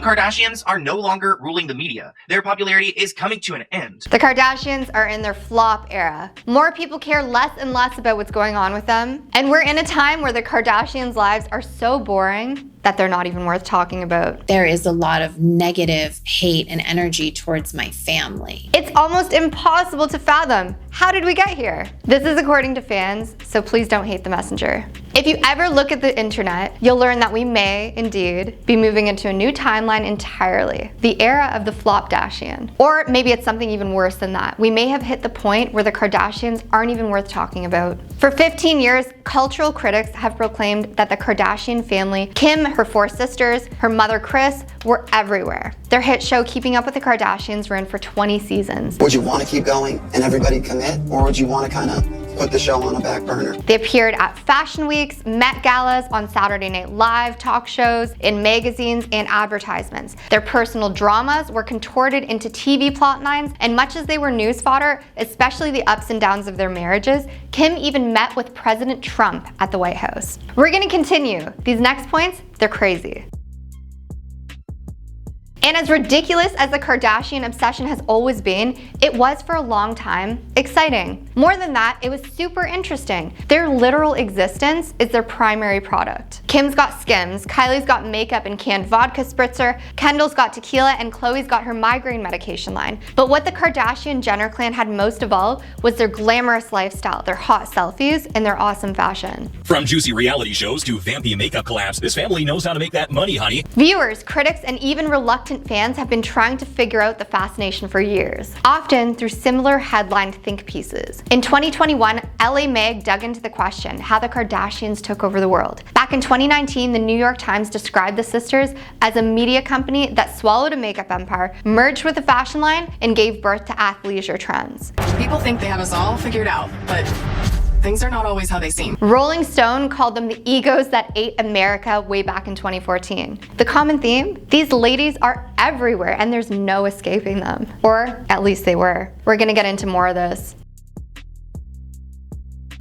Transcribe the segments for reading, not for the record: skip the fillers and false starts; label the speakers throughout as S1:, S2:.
S1: Kardashians are no longer ruling the media. Their popularity is coming to an end.
S2: The Kardashians are in their flop era. More people care less and less about what's going on with them. And we're in a time where the Kardashians' lives are so boring that they're not even worth talking about.
S3: There is a lot of negative hate and energy towards my family.
S2: It's almost impossible to fathom. How did we get here? This is according to fans, so please don't hate the messenger. If you ever look at the internet, you'll learn that we may, indeed, be moving into a new timeline entirely. The era of the Flopdashian. Or maybe it's something even worse than that. We may have hit the point where the Kardashians aren't even worth talking about. For 15 years, cultural critics have proclaimed that the Kardashian family, Kim, her 4 sisters, her mother Kris, were everywhere. Their hit show Keeping Up with the Kardashians ran for 20 seasons.
S4: Would you want to keep going and everybody commit, or would you want to kind of put the show on a back burner?
S2: They appeared at fashion weeks, Met galas, on Saturday Night Live talk shows, in magazines and advertisements. Their personal dramas were contorted into TV plot lines, and much as they were news fodder, especially the ups and downs of their marriages, Kim even met with President Trump at the White House. We're gonna continue. These next points, they're crazy. And as ridiculous as the Kardashian obsession has always been, it was for a long time exciting. More than that, it was super interesting. Their literal existence is their primary product. Kim's got Skims, Kylie's got makeup and canned vodka spritzer, Kendall's got tequila, and Khloe's got her migraine medication line. But what the Kardashian-Jenner clan had most of all was their glamorous lifestyle, their hot selfies, and their awesome fashion.
S5: From juicy reality shows to vampy makeup collabs, this family knows how to make that money, honey.
S2: Viewers, critics, and even reluctant fans have been trying to figure out the fascination for years, often through similar headlined think pieces. In 2021, LA Mag dug into the question how the Kardashians took over the world. Back in 2019, the New York Times described the sisters as a media company that swallowed a makeup empire, merged with a fashion line, and gave birth to athleisure trends.
S6: People think they have us all figured out, but things are not always how they seem.
S2: Rolling Stone called them the egos that ate America way back in 2014. The common theme? These ladies are everywhere and there's no escaping them. Or at least they were. We're gonna get into more of this.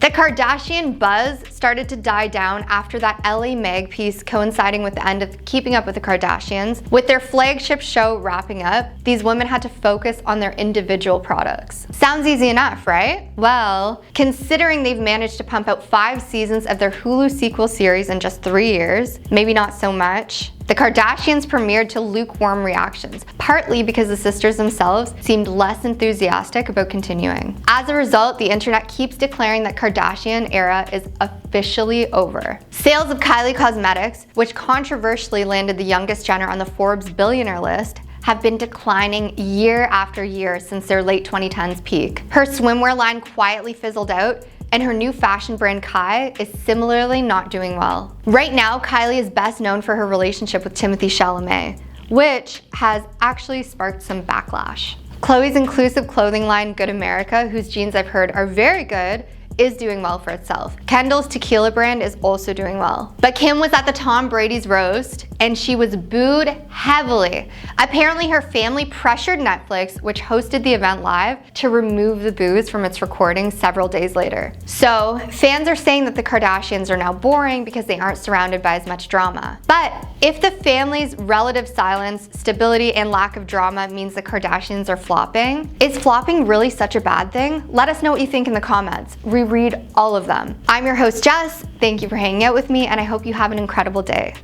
S2: The Kardashian buzz started to die down after that LA Mag piece coinciding with the end of Keeping Up with the Kardashians. With their flagship show wrapping up, these women had to focus on their individual products. Sounds easy enough, right? Well, considering they've managed to pump out 5 seasons of their Hulu sequel series in just 3 years, maybe not so much. The Kardashians premiered to lukewarm reactions, partly because the sisters themselves seemed less enthusiastic about continuing. As a result, the internet keeps declaring that Kardashian era is officially over. Sales of Kylie Cosmetics, which controversially landed the youngest Jenner on the Forbes billionaire list, have been declining year after year since their late 2010s peak. Her swimwear line quietly fizzled out, and her new fashion brand Kai is similarly not doing well. Right now, Kylie is best known for her relationship with Timothée Chalamet, which has actually sparked some backlash. Khloe's inclusive clothing line Good America, whose jeans I've heard are very good, is doing well for itself. Kendall's tequila brand is also doing well. But Kim was at the Tom Brady's roast and she was booed heavily. Apparently her family pressured Netflix, which hosted the event live, to remove the boos from its recording several days later. So fans are saying that the Kardashians are now boring because they aren't surrounded by as much drama. But if the family's relative silence, stability, and lack of drama means the Kardashians are flopping, is flopping really such a bad thing? Let us know what you think in the comments. Reread all of them. I'm your host, Jess. Thank you for hanging out with me, and I hope you have an incredible day.